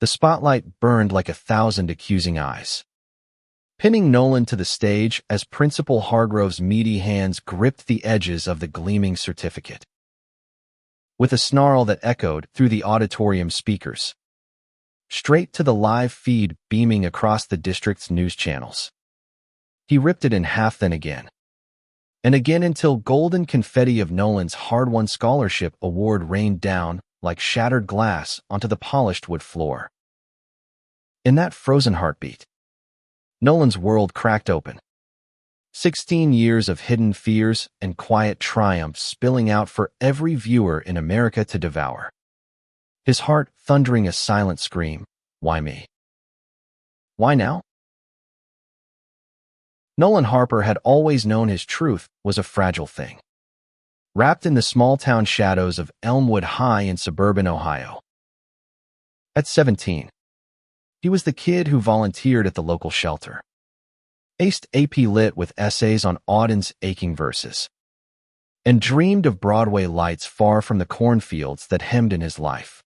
The spotlight burned like 1,000 accusing eyes, pinning Nolan to the stage as Principal Hargrove's meaty hands gripped the edges of the gleaming certificate. With a snarl that echoed through the auditorium speakers, straight to the live feed beaming across the district's news channels, he ripped it in half, then again, and again, until golden confetti of Nolan's hard-won scholarship award rained down like shattered glass onto the polished wood floor. In that frozen heartbeat, Nolan's world cracked open. 16 years of hidden fears and quiet triumphs spilling out for every viewer in America to devour. His heart thundering a silent scream, "Why me? Why now?" Nolan Harper had always known his truth was a fragile thing, wrapped in the small-town shadows of Elmwood High in suburban Ohio. At 17, he was the kid who volunteered at the local shelter, aced AP Lit with essays on Auden's aching verses, and dreamed of Broadway lights far from the cornfields that hemmed in his life.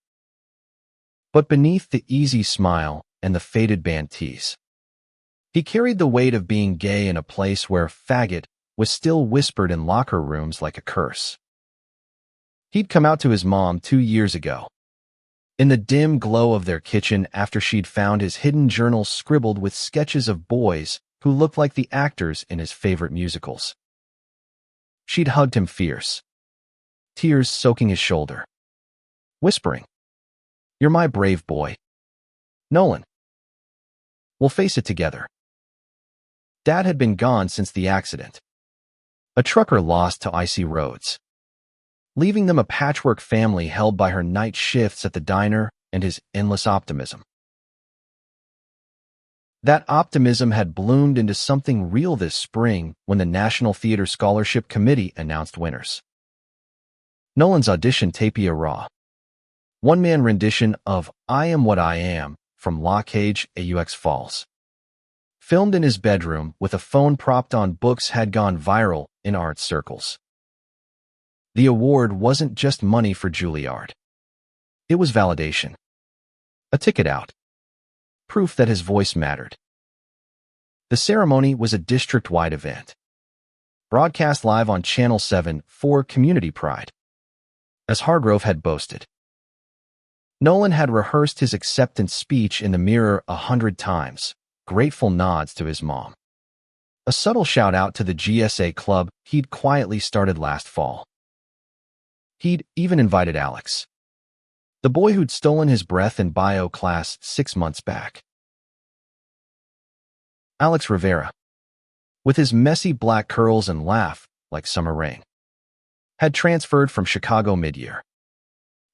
But beneath the easy smile and the faded band tees, he carried the weight of being gay in a place where faggot was still whispered in locker rooms like a curse. He'd come out to his mom 2 years ago, in the dim glow of their kitchen after she'd found his hidden journal scribbled with sketches of boys who looked like the actors in his favorite musicals. She'd hugged him fierce, tears soaking his shoulder, whispering, "You're my brave boy, Nolan. We'll face it together." Dad had been gone since the accident, a trucker lost to icy roads, leaving them a patchwork family held by her night shifts at the diner and his endless optimism. That optimism had bloomed into something real this spring when the National Theater Scholarship Committee announced winners. Nolan's audition taped a raw, one-man rendition of "I Am What I Am" from La Cage aux Falls. Filmed in his bedroom with a phone propped on books, had gone viral in art circles. The award wasn't just money for Juilliard. It was validation. A ticket out. Proof that his voice mattered. The ceremony was a district-wide event, broadcast live on Channel 7 for community pride, as Hargrove had boasted. Nolan had rehearsed his acceptance speech in the mirror 100 times, grateful nods to his mom, a subtle shout-out to the GSA club he'd quietly started last fall. He'd even invited Alex, the boy who'd stolen his breath in bio class 6 months back. Alex Rivera, with his messy black curls and laugh like summer rain, had transferred from Chicago mid-year,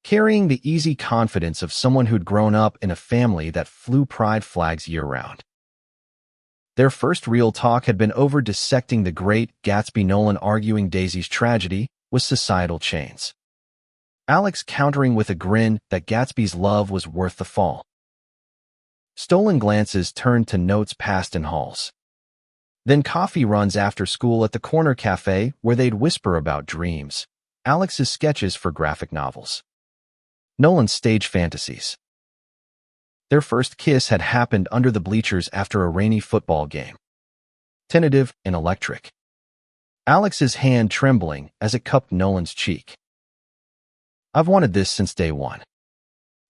carrying the easy confidence of someone who'd grown up in a family that flew pride flags year-round. Their first real talk had been over dissecting the Great Gatsby, Nolan arguing Daisy's tragedy was societal chains, Alex countering with a grin that Gatsby's love was worth the fall. Stolen glances turned to notes passed in halls, then coffee runs after school at the corner cafe where they'd whisper about dreams, Alex's sketches for graphic novels, Nolan's stage fantasies. Their first kiss had happened under the bleachers after a rainy football game, tentative and electric, Alex's hand trembling as it cupped Nolan's cheek. "I've wanted this since day one,"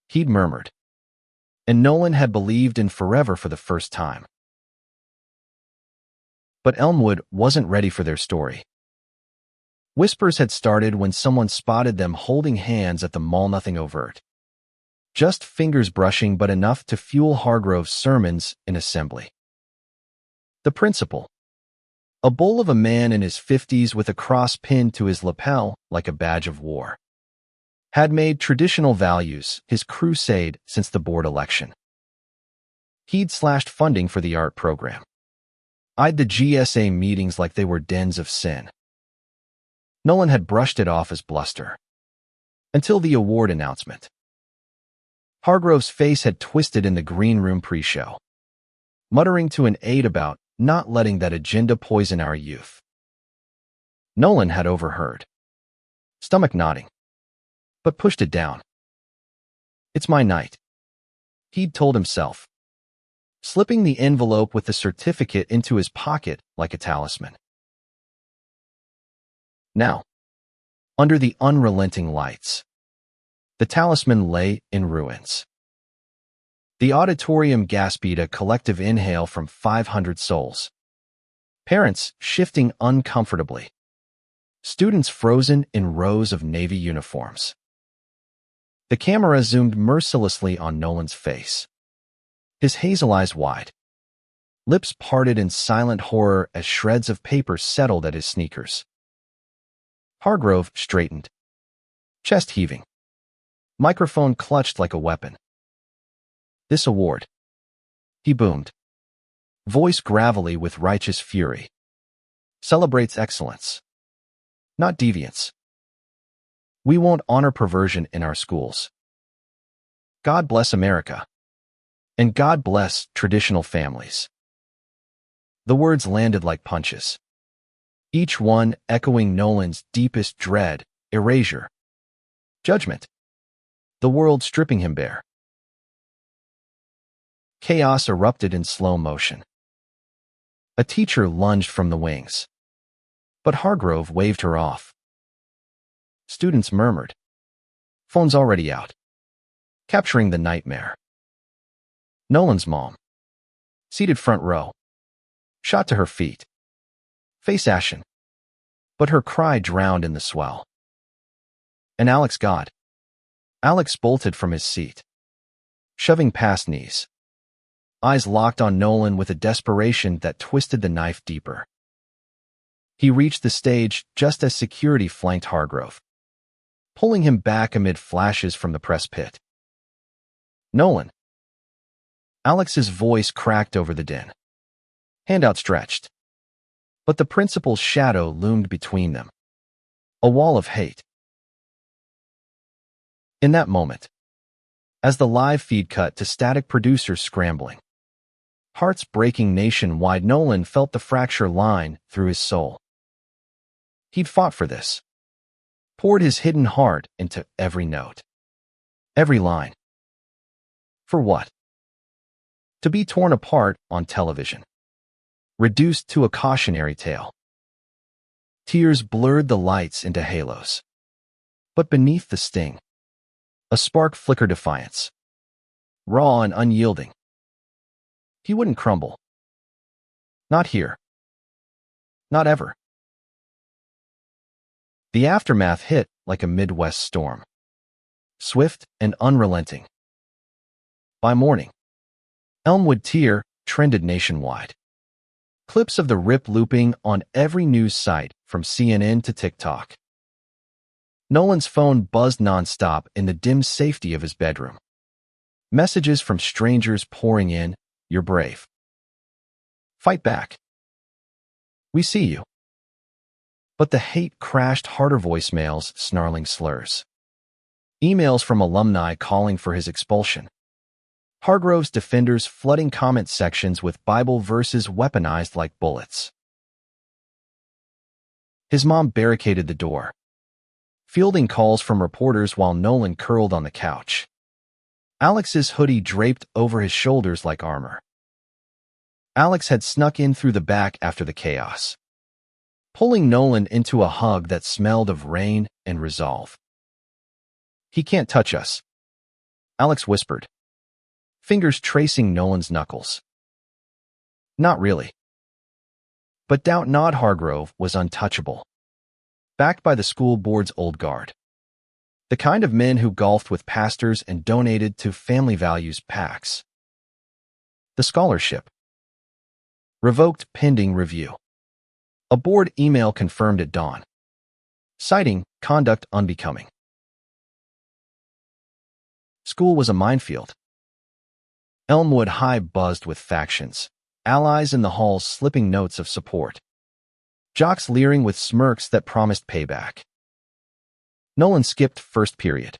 he'd murmured, and Nolan had believed in forever for the first time. But Elmwood wasn't ready for their story. Whispers had started when someone spotted them holding hands at the mall, nothing overt, just fingers brushing, but enough to fuel Hargrove's sermons in assembly. The principal, a bull of a man in his 50s with a cross pinned to his lapel like a badge of war, had made traditional values his crusade since the board election. He'd slashed funding for the art program, eyed the GSA meetings like they were dens of sin. Nolan had brushed it off as bluster, until the award announcement. Hargrove's face had twisted in the green room pre-show, muttering to an aide about not letting that agenda poison our youth. Nolan had overheard, stomach nodding, but pushed it down. "It's my night," he'd told himself, slipping the envelope with the certificate into his pocket like a talisman. Now, under the unrelenting lights, the talisman lay in ruins. The auditorium gasped a collective inhale from 500 souls. Parents shifting uncomfortably. Students frozen in rows of Navy uniforms. The camera zoomed mercilessly on Nolan's face. His hazel eyes wide. Lips parted in silent horror as shreds of paper settled at his sneakers. Hargrove straightened. Chest heaving. Microphone clutched like a weapon. This award, he boomed, voice gravelly with righteous fury, celebrates excellence, not deviance. We won't honor perversion in our schools. God bless America. And God bless traditional families. The words landed like punches, each one echoing Nolan's deepest dread, erasure, judgment, the world stripping him bare. Chaos erupted in slow motion. A teacher lunged from the wings, but Hargrove waved her off. Students murmured. Phone's already out. Capturing the nightmare. Nolan's mom, seated front row, shot to her feet, face ashen, but her cry drowned in the swell. And Alex God. Alex bolted from his seat, shoving past knees. Eyes locked on Nolan with a desperation that twisted the knife deeper. He reached the stage just as security flanked Hargrove, pulling him back amid flashes from the press pit. Nolan. Alex's voice cracked over the din. Hand outstretched. But the principal's shadow loomed between them. A wall of hate. In that moment, as the live feed cut to static producers scrambling, hearts breaking nationwide, Nolan felt the fracture line through his soul. He'd fought for this, poured his hidden heart into every note, every line. For what? To be torn apart on television, reduced to a cautionary tale. Tears blurred the lights into halos. But beneath the sting, a spark flickered defiance, raw and unyielding. He wouldn't crumble. Not here. Not ever. The aftermath hit like a Midwest storm, swift and unrelenting. By morning, Elmwood Tier trended nationwide. Clips of the rip looping on every news site from CNN to TikTok. Nolan's phone buzzed nonstop in the dim safety of his bedroom. Messages from strangers pouring in, "You're brave. Fight back. We see you." But the hate crashed harder, voicemails, snarling slurs. Emails from alumni calling for his expulsion. Hargrove's defenders flooding comment sections with Bible verses weaponized like bullets. His mom barricaded the door, fielding calls from reporters while Nolan curled on the couch. Alex's hoodie draped over his shoulders like armor. Alex had snuck in through the back after the chaos, pulling Nolan into a hug that smelled of rain and resolve. "He can't touch us," Alex whispered, fingers tracing Nolan's knuckles. "Not really." But doubt not, Hargrove was untouchable, backed by the school board's old guard. The kind of men who golfed with pastors and donated to family values PACs. The scholarship. Revoked pending review. A board email confirmed at dawn, citing conduct unbecoming. School was a minefield. Elmwood High buzzed with factions, allies in the halls slipping notes of support, jocks leering with smirks that promised payback. Nolan skipped first period,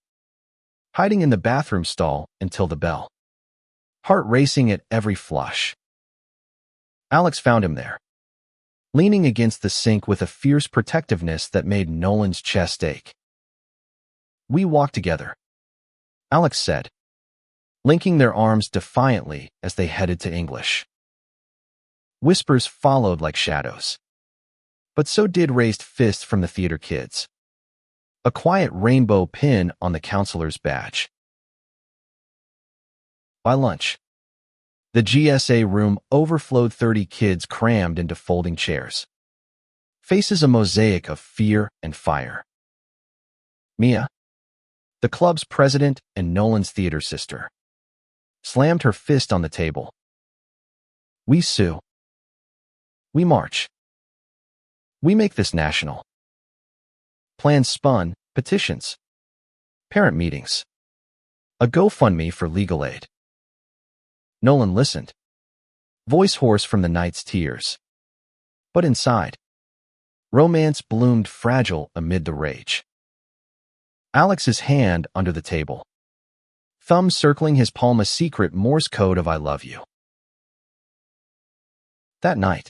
hiding in the bathroom stall until the bell, heart racing at every flush. Alex found him there, leaning against the sink with a fierce protectiveness that made Nolan's chest ache. "We walk together," Alex said, linking their arms defiantly as they headed to English. Whispers followed like shadows. But so did raised fists from the theater kids. A quiet rainbow pin on the counselor's badge. By lunch, the GSA room overflowed, 30 kids crammed into folding chairs. Faces a mosaic of fear and fire. Mia, the club's president and Nolan's theater sister, slammed her fist on the table. We sue. We march. We make this national. Plans spun, petitions, parent meetings, a GoFundMe for legal aid. Nolan listened, voice hoarse from the night's tears. But inside, romance bloomed fragile amid the rage. Alex's hand under the table, thumb circling his palm, a secret Morse code of I love you. That night,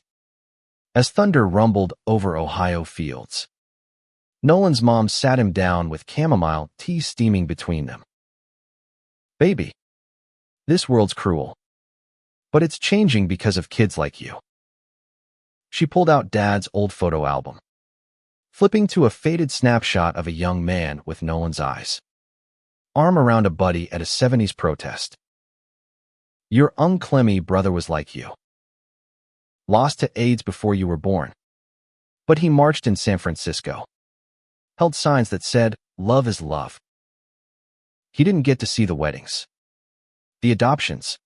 as thunder rumbled over Ohio fields, Nolan's mom sat him down with chamomile tea steaming between them. Baby, this world's cruel, but it's changing because of kids like you. She pulled out Dad's old photo album, flipping to a faded snapshot of a young man with Nolan's eyes, arm around a buddy at a 70s protest. Your unclemmy brother was like you. Lost to AIDS before you were born. But he marched in San Francisco, held signs that said, love is love. He didn't get to see the weddings, the adoptions,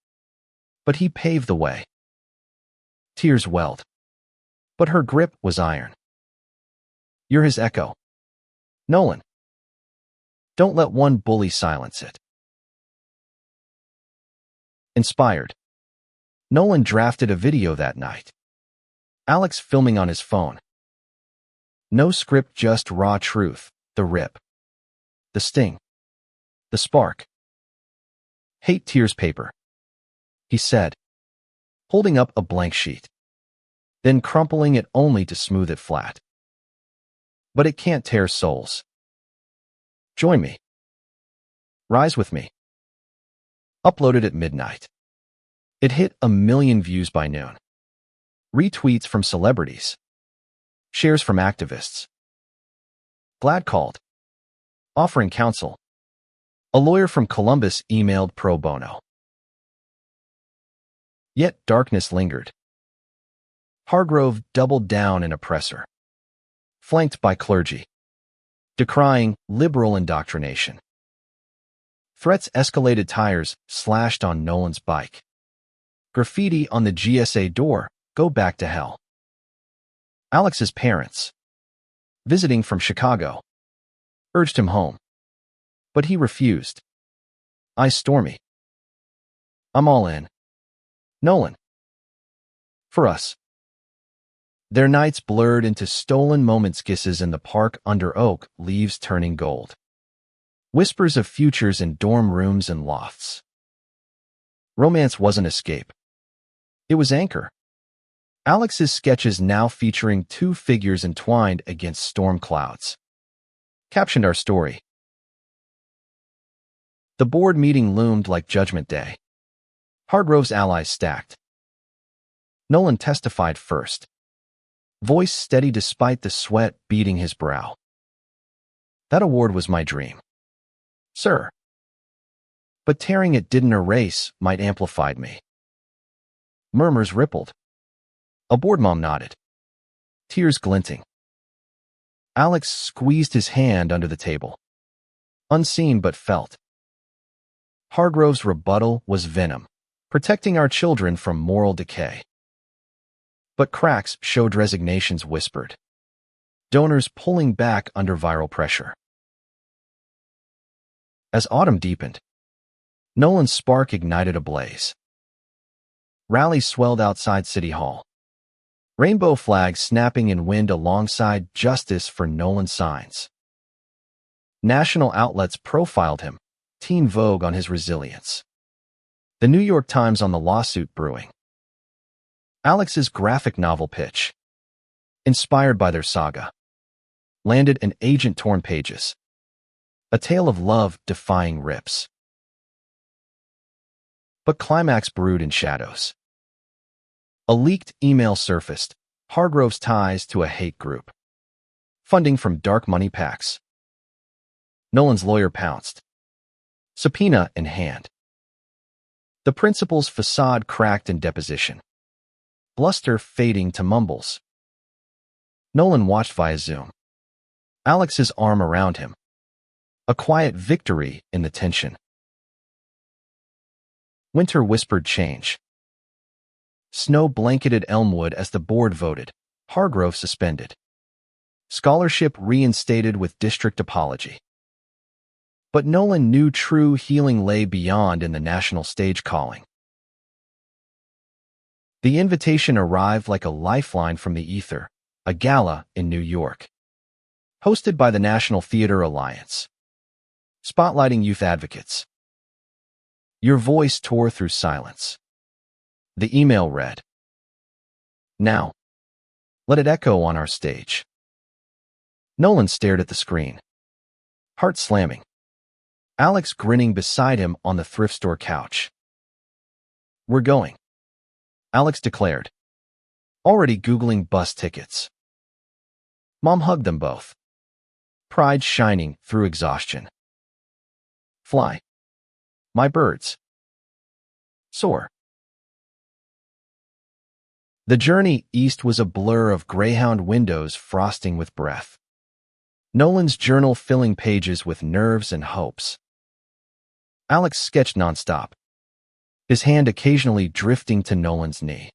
but he paved the way. Tears welled, but her grip was iron. You're his echo, Nolan. Don't let one bully silence it. Inspired, Nolan drafted a video that night. Alex filming on his phone. No script, just raw truth, the rip, the sting, the spark. Hate tears paper, he said, holding up a blank sheet, then crumpling it only to smooth it flat. But it can't tear souls. Join me. Rise with me. Uploaded at midnight. It hit 1 million views by noon. Retweets from celebrities. Shares from activists. Glad called, offering counsel. A lawyer from Columbus emailed pro bono. Yet darkness lingered. Hargrove doubled down in oppressor, flanked by clergy, decrying liberal indoctrination. Threats escalated, tires slashed on Nolan's bike. Graffiti on the GSA door, go back to hell. Alex's parents, visiting from Chicago, urged him home. But he refused. Stormy. I'm all in. Nolan. For us. Their nights blurred into stolen moments, kisses in the park under oak, leaves turning gold. Whispers of futures in dorm rooms and lofts. Romance wasn't escape. It was anchor. Alex's sketches now featuring 2 figures entwined against storm clouds. Captioned our story. The board meeting loomed like Judgment Day. Hargrove's allies stacked. Nolan testified first. Voice steady despite the sweat beading his brow. That award was my dream, sir. But tearing it didn't erase, might amplified me. Murmurs rippled. A board mom nodded, tears glinting. Alex squeezed his hand under the table, unseen but felt. Hargrove's rebuttal was venom, protecting our children from moral decay. But cracks showed, resignations whispered, donors pulling back under viral pressure. As autumn deepened, Nolan's spark ignited a blaze. Rallies swelled outside City Hall. Rainbow flags snapping in wind alongside justice for Nolan signs. National outlets profiled him, Teen Vogue on his resilience. The New York Times on the lawsuit brewing. Alex's graphic novel pitch, inspired by their saga, landed in agent-torn pages. A tale of love defying rips. But climax brewed in shadows. A leaked email surfaced, Hargrove's ties to a hate group. Funding from dark money PACs. Nolan's lawyer pounced. Subpoena in hand. The principal's facade cracked in deposition. Bluster fading to mumbles. Nolan watched via Zoom. Alex's arm around him. A quiet victory in the tension. Winter whispered change. Snow blanketed Elmwood as the board voted. Hargrove suspended. Scholarship reinstated with district apology. But Nolan knew true healing lay beyond in the national stage calling. The invitation arrived like a lifeline from the ether, a gala in New York. Hosted by the National Theater Alliance. Spotlighting youth advocates. Your voice tore through silence. The email read, "Now, let it echo on our stage." Nolan stared at the screen. Heart slamming. Alex grinning beside him on the thrift store couch. "We're going," Alex declared, already Googling bus tickets. Mom hugged them both. Pride shining through exhaustion. "Fly. My birds. Soar." The journey east was a blur of Greyhound windows frosting with breath. Nolan's journal filling pages with nerves and hopes. Alex sketched nonstop, his hand occasionally drifting to Nolan's knee,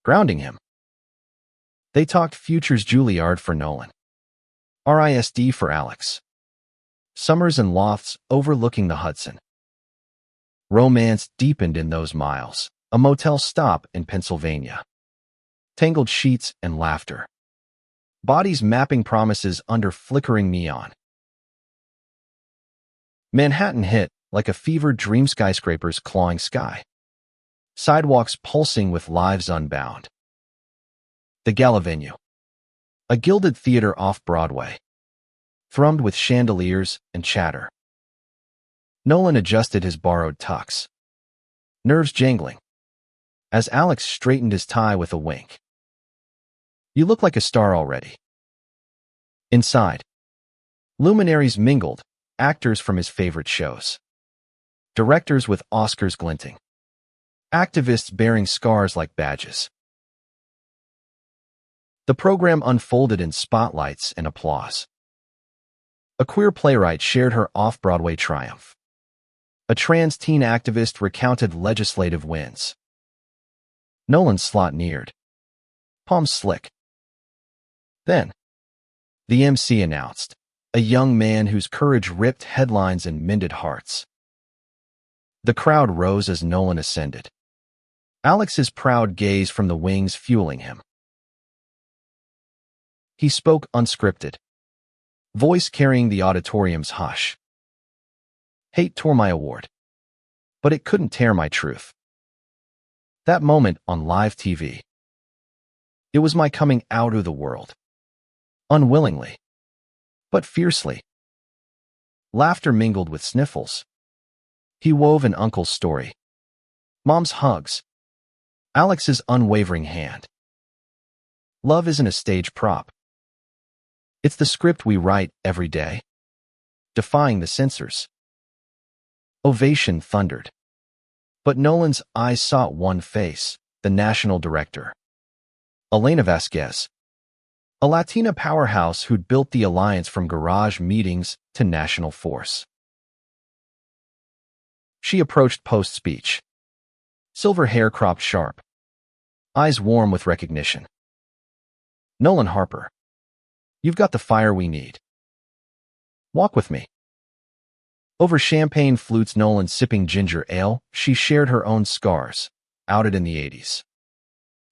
grounding him. They talked futures Juilliard for Nolan, RISD for Alex, summers and lofts overlooking the Hudson. Romance deepened in those miles, a motel stop in Pennsylvania. Tangled sheets and laughter. Bodies mapping promises under flickering neon. Manhattan hit like a fevered dream, skyscrapers clawing sky. Sidewalks pulsing with lives unbound. The Gala venue. A gilded theater off Broadway. Thrummed with chandeliers and chatter. Nolan adjusted his borrowed tux. Nerves jangling. As Alex straightened his tie with a wink. "You look like a star already." Inside. Luminaries mingled, actors from his favorite shows. Directors with Oscars glinting. Activists bearing scars like badges. The program unfolded in spotlights and applause. A queer playwright shared her off-Broadway triumph. A trans teen activist recounted legislative wins. Nolan's slot neared. Palms slick. Then, the MC announced, a young man whose courage ripped headlines and mended hearts. The crowd rose as Nolan ascended. Alex's proud gaze from the wings fueling him. He spoke unscripted, voice carrying the auditorium's hush. Hate tore my award, but it couldn't tear my truth. That moment on live TV. It was my coming out of the world. Unwillingly, but fiercely. Laughter mingled with sniffles. He wove an uncle's story. Mom's hugs. Alex's unwavering hand. Love isn't a stage prop. It's the script we write every day. Defying the censors. Ovation thundered. But Nolan's eyes sought one face, the national director. Elena Vasquez. A Latina powerhouse who'd built the alliance from garage meetings to national force. She approached post-speech. Silver hair cropped sharp. Eyes warm with recognition. "Nolan Harper. You've got the fire we need. Walk with me." Over champagne flutes, Nolan sipping ginger ale, she shared her own scars, outed in the 80s.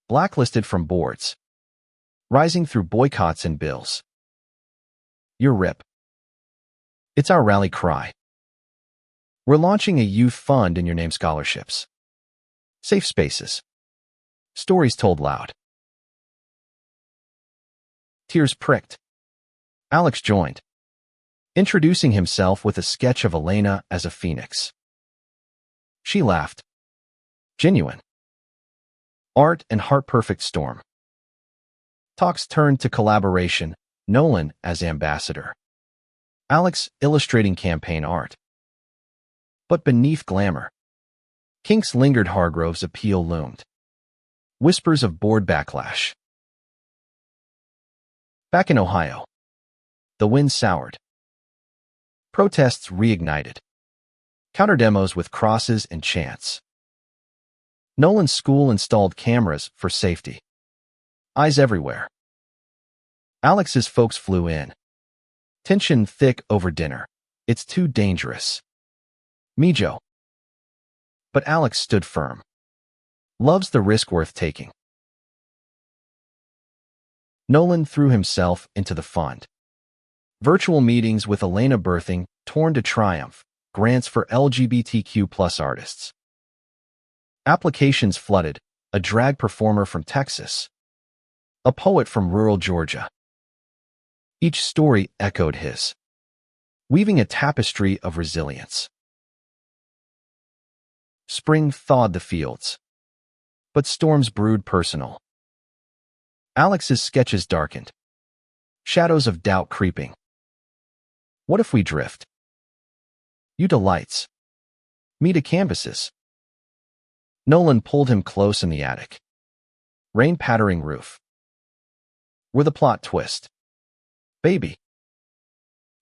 Blacklisted from boards. Rising through boycotts and bills. "Your RIP. It's our rally cry. We're launching a youth fund in your name, scholarships. Safe spaces. Stories told loud." Tears pricked. Alex joined, introducing himself with a sketch of Elena as a phoenix. She laughed, Genuine. Art and heart-perfect storm. Talks turned to collaboration, Nolan as ambassador. Alex illustrating campaign art. But beneath glamour, kinks lingered. Hargrove's appeal loomed. Whispers of board backlash. Back in Ohio, the wind soured. Protests reignited. Counterdemos with crosses and chants. Nolan's school installed cameras for safety. Eyes everywhere. Alex's folks flew in. Tension thick over dinner. It's too dangerous. Mijo. But Alex stood firm. Love's the risk worth taking. Nolan threw himself into the fund. Virtual meetings with Elena birthing, torn to triumph, grants for LGBTQ+ artists. Applications flooded, a drag performer from Texas. A poet from rural Georgia. Each story echoed his, weaving a tapestry of resilience. Spring thawed the fields, but storms brewed personal. Alex's sketches darkened, shadows of doubt creeping. What if we drift? You to lights, me to canvases. Nolan pulled him close in the attic. Rain pattering roof. Were the plot twist. Baby.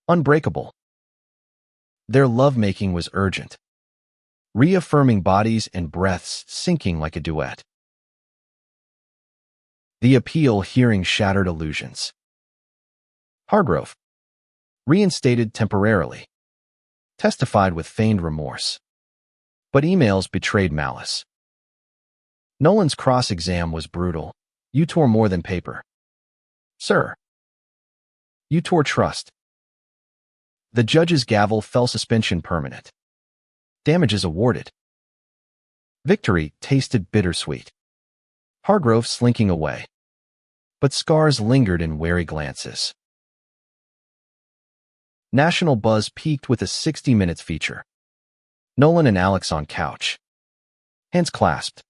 Unbreakable. Their lovemaking was urgent. Reaffirming bodies and breaths sinking like a duet. The appeal hearing shattered illusions. Hargrove. Reinstated temporarily. Testified with feigned remorse. But emails betrayed malice. Nolan's cross-exam was brutal. You tore more than paper. Sir. You tore trust. The judge's gavel fell. Suspension permanent. Damages awarded. Victory tasted bittersweet. Hargrove slinking away. But scars lingered in wary glances. National buzz peaked with a 60 Minutes feature. Nolan and Alex on couch. Hands clasped.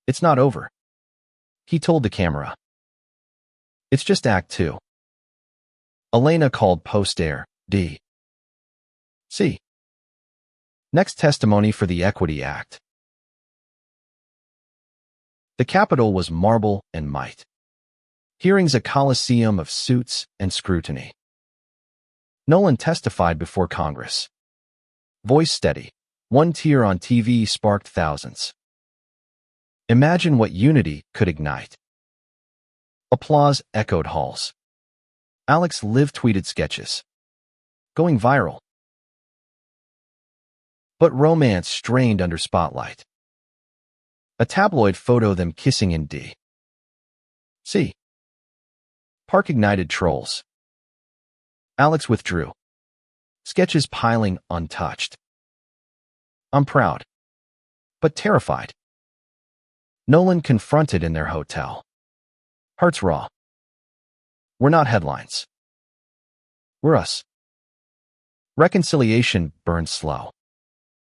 It's not over. He told the camera. It's just Act 2. Elena called post-air, D. C. Next testimony for the Equity Act. The Capitol was marble and might. Hearings a coliseum of suits and scrutiny. Nolan testified before Congress. Voice steady. One tear on TV sparked thousands. Imagine what unity could ignite. Applause echoed halls. Alex live-tweeted sketches. Going viral. But romance strained under spotlight. A tabloid photo them kissing in D. C. Park ignited trolls. Alex withdrew. Sketches piling untouched. I'm proud. But terrified. Nolan confronted in their hotel. Hearts raw. We're not headlines. We're us. Reconciliation burned slow.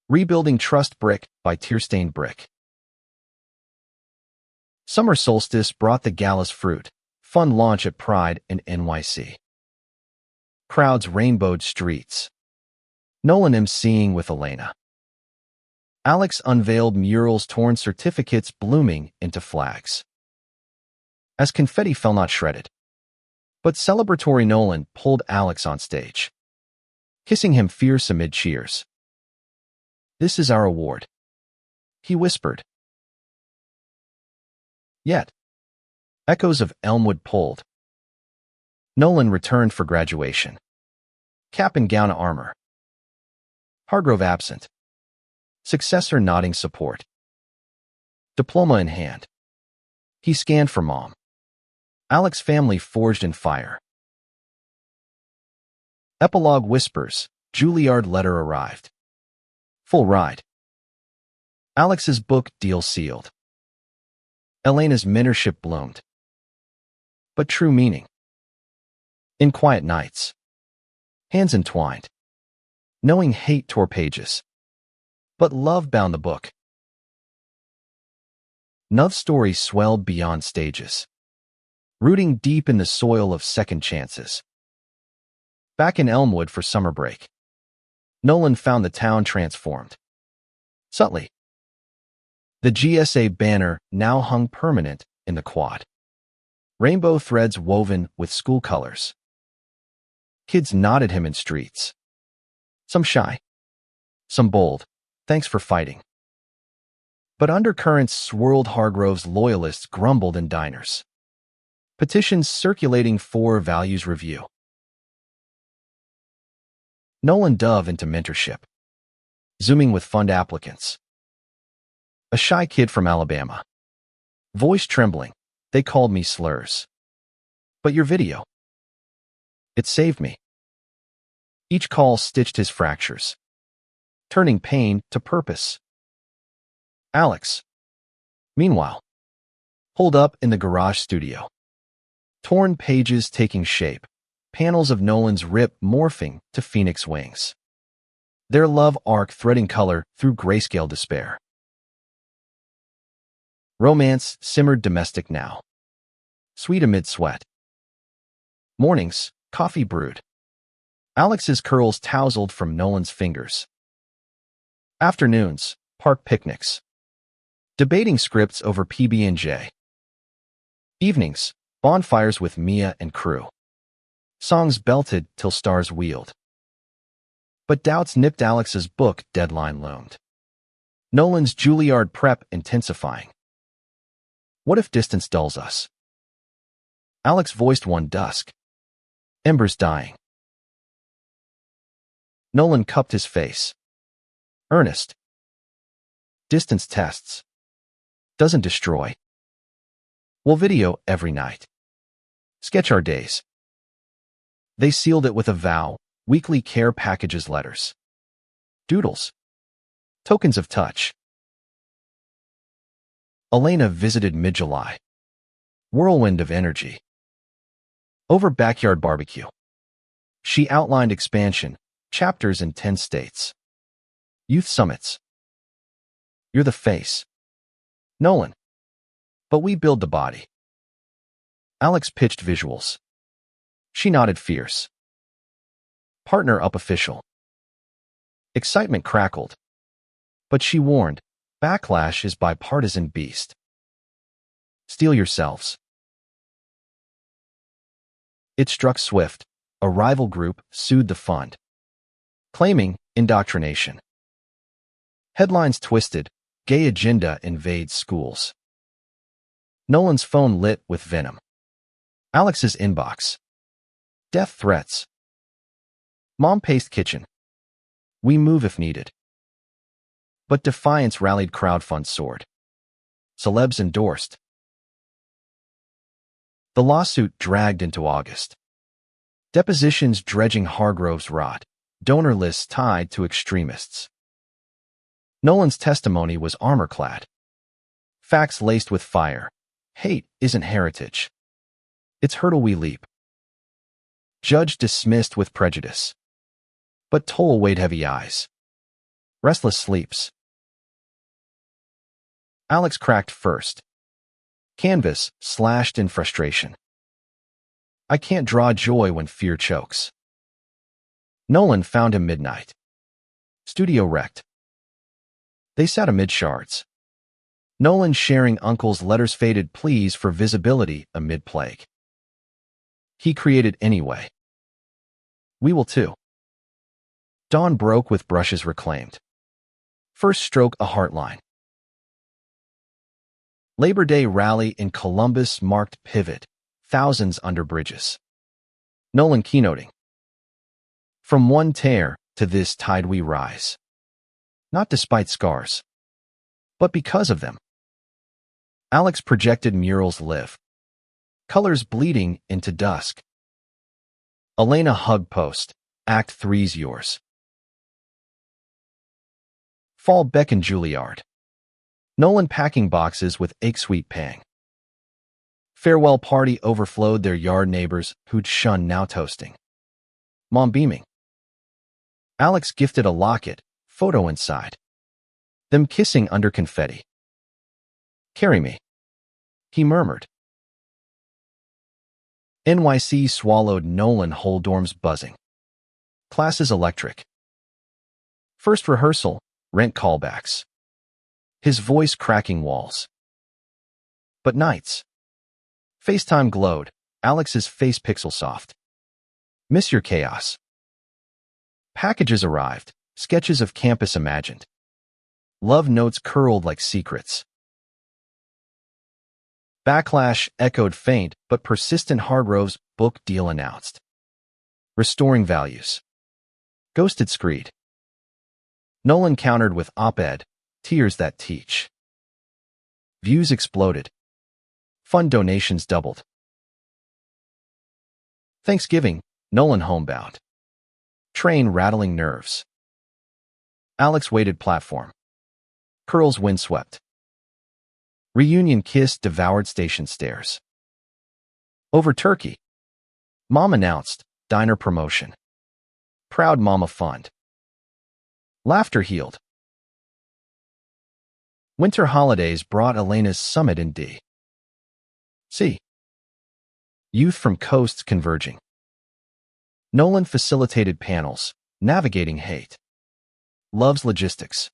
Rebuilding trust brick by tear-stained brick. Summer solstice brought the galla's fruit. Fun launch at Pride in NYC. Crowds rainbowed streets. Nolan emceeing with Elena. Alex unveiled murals, torn certificates blooming into flags. As confetti fell, not shredded. But celebratory, Nolan pulled Alex on stage, kissing him fierce amid cheers. This is our award, he whispered. Yet, echoes of Elmwood pulled. Nolan returned for graduation. Cap and gown armor. Hargrove absent. Successor nodding support. Diploma in hand. He scanned for mom. Alex family forged in fire. Epilogue whispers. Juilliard letter arrived. Full ride. Alex's book deal sealed. Elena's mentorship bloomed. But true meaning. In quiet nights. Hands entwined. Knowing hate tore pages. But love bound the book. Love Stories swelled beyond stages, rooting deep in the soil of second chances. Back in Elmwood for summer break, Nolan found the town transformed. Subtly, the GSA banner now hung permanent in the quad. Rainbow threads woven with school colors. Kids nodded him in streets. Some shy, some bold. Thanks for fighting. But undercurrents swirled. Hargrove's loyalists grumbled in diners. Petitions circulating for values review. Nolan dove into mentorship, zooming with fund applicants. A shy kid from Alabama. Voice trembling. They called me slurs. But your video. It saved me. Each call stitched his fractures, turning pain to purpose. Alex, meanwhile, holed up in the garage studio. Torn pages taking shape, panels of Nolan's rip morphing to phoenix wings. Their love arc threading color through grayscale despair. Romance simmered domestic now. Sweet amid sweat. Mornings, coffee brewed. Alex's curls tousled from Nolan's fingers. Afternoons, park picnics. Debating scripts over PB&J. Evenings, bonfires with Mia and crew. Songs belted till stars wheeled. But doubts nipped. Alex's book deadline loomed. Nolan's Juilliard prep intensifying. What if distance dulls us? Alex voiced one dusk. Embers dying. Nolan cupped his face. Earnest. Distance tests. Doesn't destroy. We'll video every night. Sketch our days. They sealed it with a vow, weekly care packages letters. Doodles. Tokens of touch. Elena visited mid-July. Whirlwind of energy. Over backyard barbecue. She outlined expansion, chapters in 10 states. Youth summits. You're the face. Nolan. But we build the body. Alex pitched visuals. She nodded fierce. Partner up official. Excitement crackled. But she warned, backlash is bipartisan beast. Steel yourselves. It struck swift. A rival group sued the fund, claiming indoctrination. Headlines twisted. Gay agenda invades schools. Nolan's phone lit with venom. Alex's inbox. Death threats. Mom paced kitchen. We move if needed. But defiance rallied. Crowdfund soared. Celebs endorsed. The lawsuit dragged into August. Depositions dredging Hargrove's rot. Donor lists tied to extremists. Nolan's testimony was armor-clad. Facts laced with fire. Hate isn't heritage. It's hurdle we leap. Judge dismissed with prejudice. But toll weighed heavy eyes. Restless sleeps. Alex cracked first. Canvas slashed in frustration. I can't draw joy when fear chokes. Nolan found him midnight. Studio wrecked. They sat amid shards. Nolan sharing uncle's letters, faded pleas for visibility amid plague. He created anyway. We will too. Dawn broke with brushes reclaimed. First stroke a heartline. Labor Day rally in Columbus marked pivot. Thousands under bridges. Nolan keynoting. From one tear to this tide we rise. Not despite scars, but because of them. Alex projected murals live. Colors bleeding into dusk. Elena hug post. Act 3's yours. Fall beckon Juilliard. Nolan packing boxes with ache-sweet pang. Farewell party overflowed. Their yard neighbors who'd shunned now toasting. Mom beaming. Alex gifted a locket, photo inside. Them kissing under confetti. Carry me, he murmured. NYC swallowed Nolan Holdorm's buzzing. Class is electric. First rehearsal, rent callbacks. His voice cracking walls. But nights. FaceTime glowed, Alex's face pixel soft. Miss your chaos. Packages arrived, sketches of campus imagined. Love notes curled like secrets. Backlash echoed faint but persistent. Hargrove's book deal announced. Restoring values. Ghosted screed. Nolan countered with op-ed, tears that teach. Views exploded. Fund donations doubled. Thanksgiving, Nolan homebound. Train rattling nerves. Alex waited platform. Curls windswept. Reunion kiss devoured station stairs. Over turkey. Mom announced, diner promotion. Proud mama fund. Laughter healed. Winter holidays brought Elena's summit in D.C. Youth from coasts converging. Nolan facilitated panels, navigating hate. Loves logistics.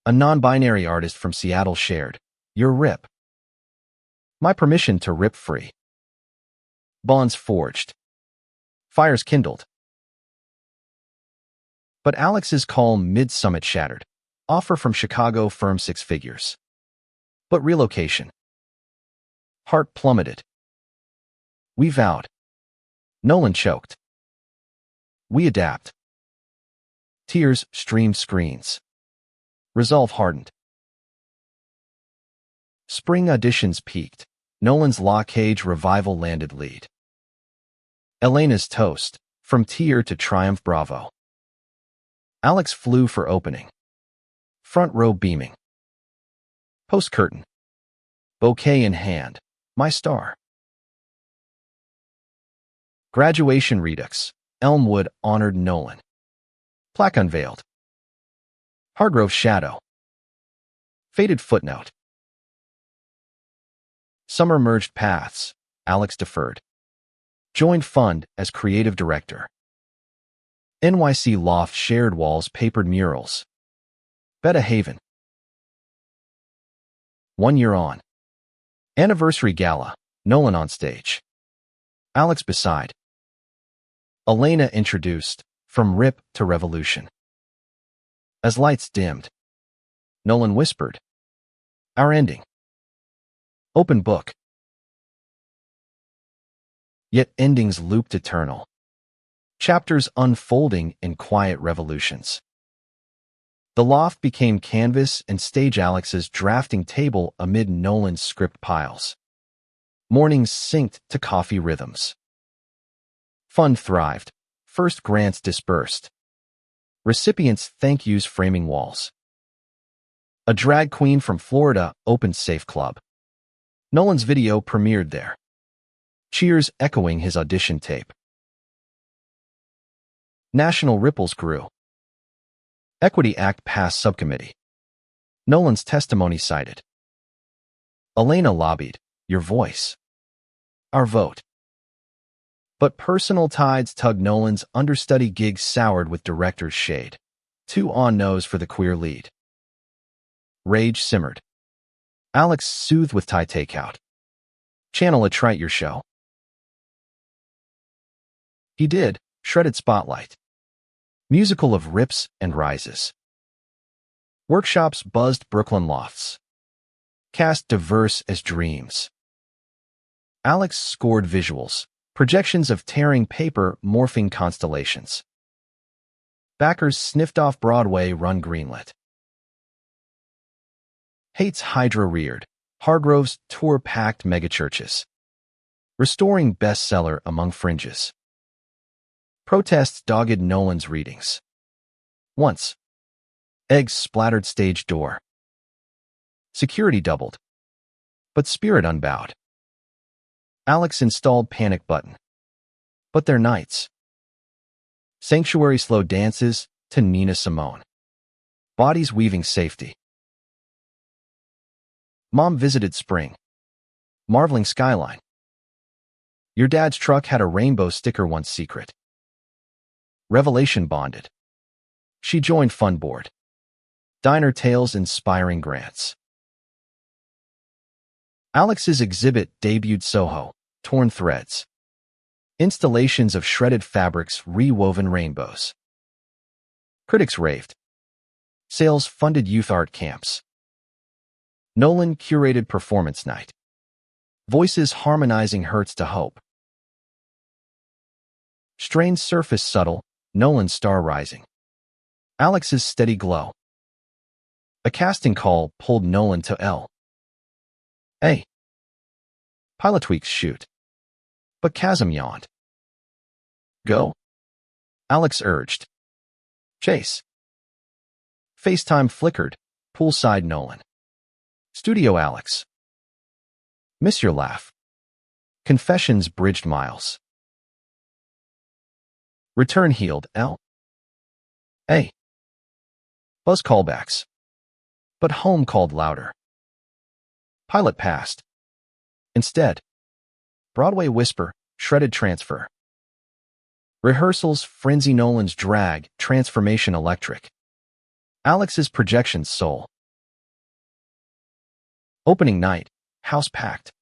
A non-binary artist from Seattle shared, your rip. My permission to rip free. Bonds forged. Fires kindled. But Alex's calm mid-summit shattered. Offer from Chicago firm 6 figures. But relocation. Heart plummeted. We vowed. Nolan choked. We adapt. Tears streamed screens. Resolve hardened. Spring auditions peaked. Nolan's Law Cage revival landed lead. Elena's toast, from tear to triumph bravo. Alex flew for opening. Front row beaming. Post curtain. Bouquet in hand. My star. Graduation redux. Elmwood honored Nolan. Plaque unveiled. Hargrove shadow. Faded footnote. Summer merged paths. Alex deferred. Joined fund as creative director. NYC loft shared walls papered murals. Beta Haven. 1 year on. Anniversary gala. Nolan on stage. Alex beside. Elena introduced, from rip to revolution. As lights dimmed. Nolan whispered. Our ending. Open book. Yet endings looped eternal. Chapters unfolding in quiet revolutions. The loft became canvas and stage Alex's drafting table amid Nolan's script piles. Mornings synced to coffee rhythms. Fund thrived. First grants dispersed. Recipients' thank yous framing walls. A drag queen from Florida opened Safe Club. Nolan's video premiered there. Cheers echoing his audition tape. National ripples grew. Equity Act passed subcommittee. Nolan's testimony cited. Elena lobbied, your voice. Our vote. But personal tides tugged Nolan's understudy gig soured with director's shade. 2 on-nos for the queer lead. Rage simmered. Alex soothed with Thai takeout. Channel a trite your show. He did, shredded spotlight. Musical of rips and rises. Workshops buzzed Brooklyn lofts. Cast diverse as dreams. Alex scored visuals, projections of tearing paper morphing constellations. Backers sniffed off Broadway run greenlit. Hate's Hydra reared. Hargrove's tour-packed megachurches. Restoring bestseller among fringes. Protests dogged Nolan's readings. Once. Eggs splattered stage door. Security doubled. But spirit unbowed. Alex installed panic button. But their nights. Sanctuary slow dances to Nina Simone. Bodies weaving safety. Mom visited spring, marveling skyline. Your dad's truck had a rainbow sticker once secret. Revelation bonded. She joined fun board. Diner tales inspiring grants. Alex's exhibit debuted Soho, torn threads. Installations of shredded fabrics, rewoven rainbows. Critics raved. Sales funded youth art camps. Nolan curated performance night. Voices harmonizing hurts to hope. Strained surface subtle, Nolan's star rising. Alex's steady glow. A casting call pulled Nolan to L.A. Pilot tweaks shoot. But Chasm yawned. Go. Alex urged. Chase. FaceTime flickered. Poolside Nolan. Studio Alex. Miss your laugh. Confessions bridged miles. Return healed L.A. Buzz callbacks. But home called louder. Pilot passed. Instead, Broadway whisper, shredded transfer. Rehearsals, frenzy Nolan's drag, transformation electric. Alex's projections soul. Opening night, house packed.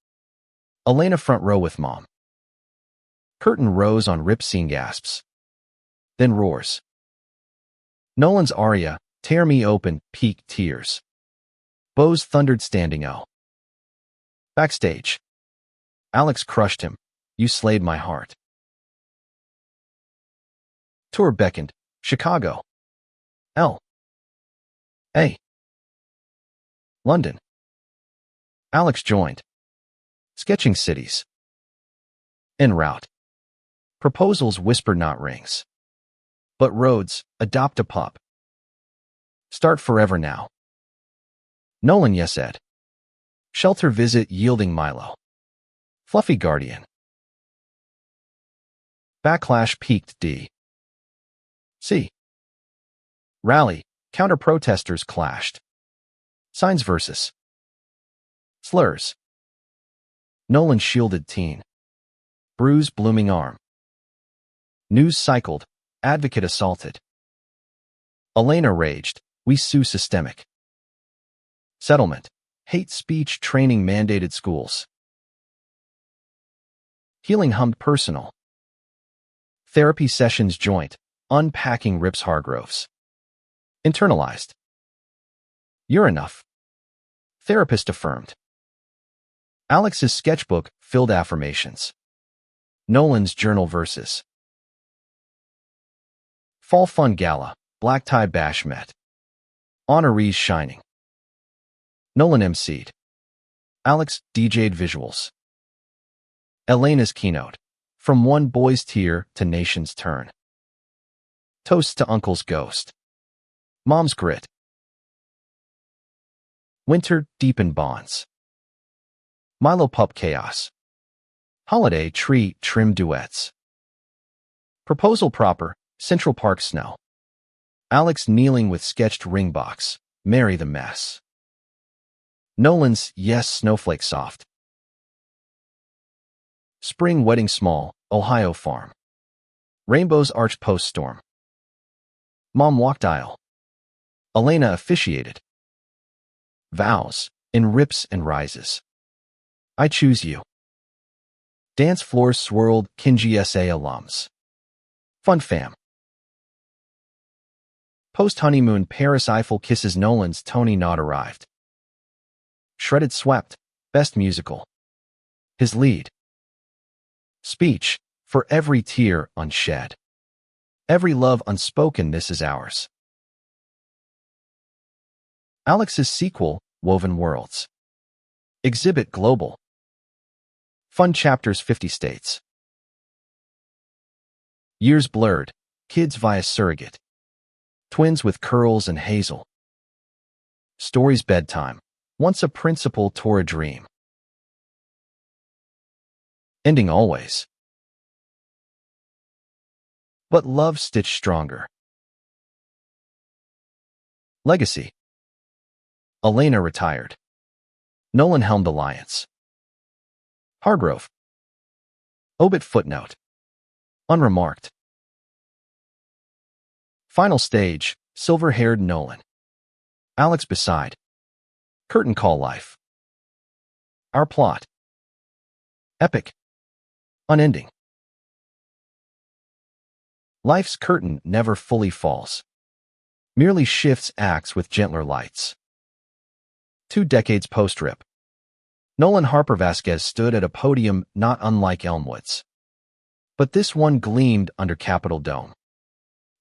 Elena front row with mom. Curtain rose on rip scene gasps. Then roars. Nolan's aria, tear me open, peak tears. Bose thundered standing O. Backstage. Alex crushed him. You slayed my heart. Tour beckoned. Chicago. L.A. London. Alex joined. Sketching cities. En route. Proposals whisper not rings. But roads, adopt a pup. Start forever now. Nolan yes ed. Shelter visit yielding Milo. Fluffy guardian. Backlash peaked D. C. Rally, counter-protesters clashed. Signs versus. Slurs. Nolan shielded teen. Bruise blooming arm. News cycled. Advocate assaulted. Elena raged. We sue systemic. Settlement. Hate speech training mandated schools. Healing hummed personal. Therapy sessions joint. Unpacking Rips Hargroves. Internalized. You're enough. Therapist affirmed. Alex's sketchbook filled affirmations. Nolan's journal verses. Fall Fun Gala, Black Tie Bash met. Honorees shining. Nolan emceed. Alex DJ'd visuals. Elena's keynote. From one boy's tear to nation's turn. Toast to Uncle's ghost. Mom's grit. Winter deepened bonds. Milo pup chaos. Holiday tree trim duets. Proposal proper, Central Park snow. Alex kneeling with sketched ring box. Marry the mess. Nolan's yes snowflake soft. Spring wedding small, Ohio farm. Rainbow's arch post storm. Mom walked aisle. Elena officiated. Vows, in rips and rises. I choose you. Dance floors swirled, Kinji SA alums. Fun fam. Post-honeymoon Paris Eiffel kisses Nolan's Tony nod arrived. Shredded swept, best musical. His lead. Speech, for every tear unshed. Every love unspoken, this is ours. Alex's sequel, Woven Worlds. Exhibit global. Fun chapters 50 states. Years blurred, kids via surrogate. Twins with curls and hazel. Stories bedtime. Once a principal tore a dream. Ending always. But love stitched stronger. Legacy. Elena retired. Nolan helmed alliance. Hargrove. Obit footnote. Unremarked. Final stage, silver-haired Nolan. Alex beside. Curtain call life. Our plot. Epic. Unending. Life's curtain never fully falls. Merely shifts acts with gentler lights. 2 decades post-rip. Nolan Harper Vasquez stood at a podium not unlike Elmwood's. But this one gleamed under Capitol Dome.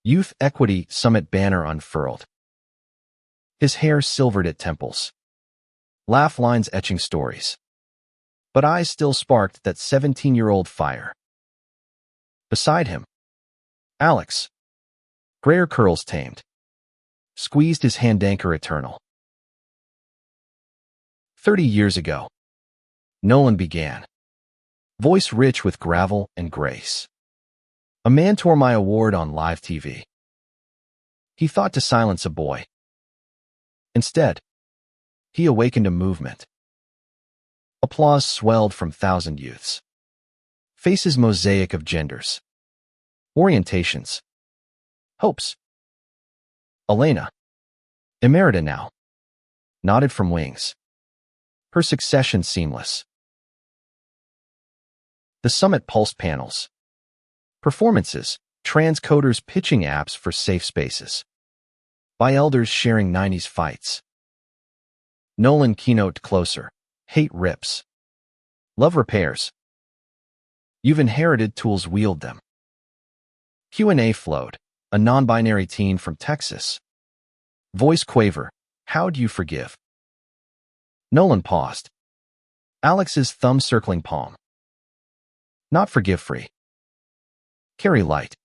Youth Equity Summit banner unfurled. His hair silvered at temples. Laugh lines etching stories. But eyes still sparked that 17-year-old fire. Beside him, Alex. Grayer curls tamed. Squeezed his hand anchor eternal. 30 years ago, Nolan began. Voice rich with gravel and grace. A man tore my award on live TV. He thought to silence a boy. Instead, he awakened a movement. Applause swelled from 1,000 youths. Faces mosaic of genders. Orientations. Hopes. Elena. Emerita now. Nodded from wings. Her succession seamless. The summit pulsed panels. Performances, transcoders pitching apps for safe spaces. By elders sharing 90s fights. Nolan keynote closer. Hate rips. Love repairs. You've inherited tools, wield them. Q&A flowed. A non-binary teen from Texas. Voice quaver. How'd you forgive? Nolan paused. Alex's thumb circling palm. Not forgive free. Carry light.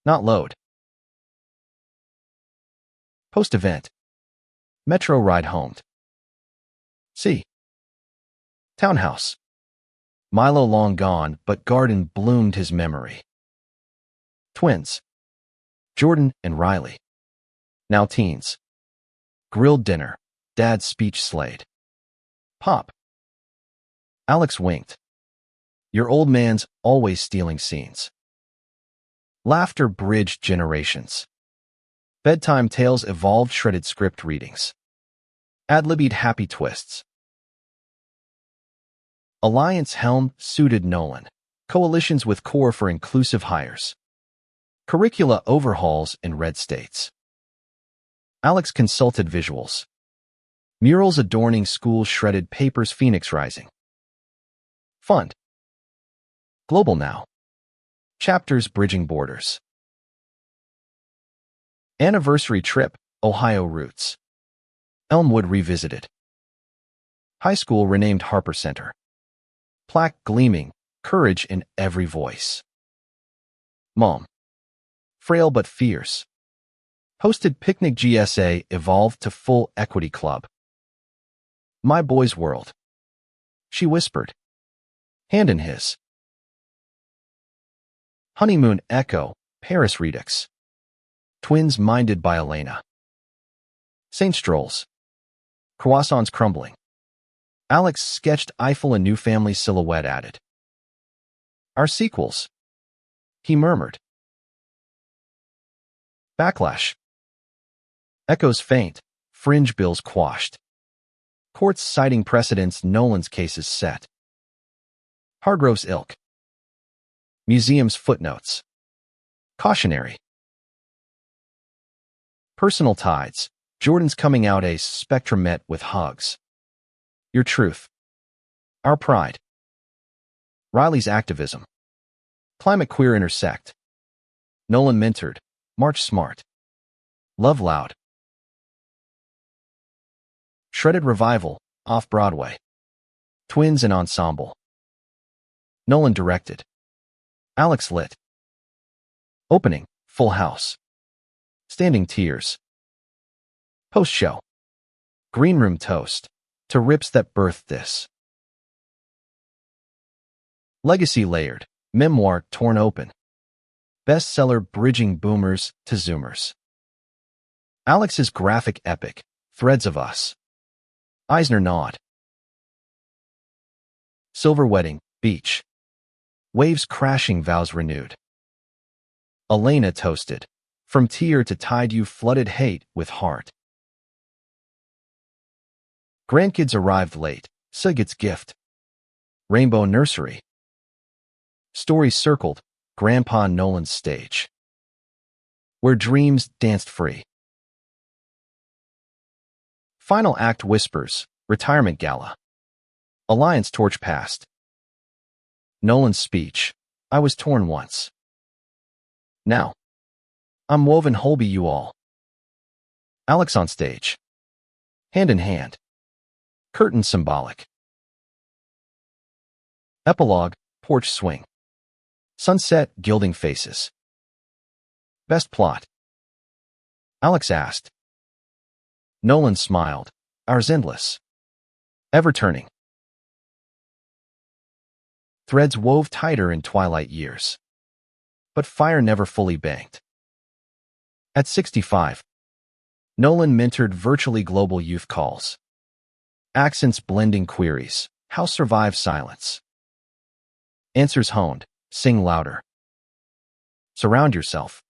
Not load. Post-event. Metro ride homed. C. Townhouse. Milo long gone, but garden bloomed his memory. Twins. Jordan and Riley. Now teens. Grilled dinner. Dad's speech slayed. Pop. Alex winked. Your old man's always stealing scenes. Laughter bridged generations. Bedtime tales evolved shredded script readings. Ad-libbed happy twists. Alliance helm suited Nolan. Coalitions with core for inclusive hires. Curricula overhauls in red states. Alex consulted visuals. Murals adorning schools, shredded papers, Phoenix rising. Fund. Global now. Chapters bridging borders. Anniversary trip, Ohio roots. Elmwood revisited. High school renamed Harper Center. Plaque gleaming, courage in every voice. Mom. Frail but fierce. Hosted picnic, GSA evolved to full equity club. My boy's world. She whispered. Hand in his. Honeymoon echo, Paris redux. Twins minded by Elena. Saint strolls. Croissants crumbling. Alex sketched Eiffel, a new family silhouette added. Our sequels. He murmured. Backlash. Echoes faint, fringe bills quashed. Courts citing precedents, Nolan's cases set. Hargrove's ilk. Museum's footnotes. Cautionary. Personal tides. Jordan's coming out ace, spectrum met with hugs. Your truth. Our pride. Riley's activism. Climate queer intersect. Nolan mentored. March smart. Love loud. Shredded revival, off-Broadway. Twins and ensemble. Nolan directed. Alex lit. Opening, full house. Standing tears. Post-show. Green room toast. To rips that birthed this. Legacy layered. Memoir torn open. Bestseller bridging boomers to zoomers. Alex's graphic epic. Threads of Us. Eisner nod. Silver wedding, beach. Waves crashing, vows renewed. Elena toasted. From tear to tide you flooded hate with heart. Grandkids arrived late. Sigurd's gift. Rainbow nursery. Stories circled. Grandpa Nolan's stage. Where dreams danced free. Final act whispers. Retirement gala. Alliance torch passed. Nolan's speech. I was torn once. Now. I'm woven whole be you all. Alex on stage. Hand in hand. Curtain symbolic. Epilogue, porch swing. Sunset, gilding faces. Best plot. Alex asked. Nolan smiled. Ours endless. Ever turning. Threads wove tighter in twilight years. But fire never fully banked. At 65, Nolan mentored virtually global youth calls. Accents blending queries. How survive silence? Answers honed. Sing louder. Surround yourself.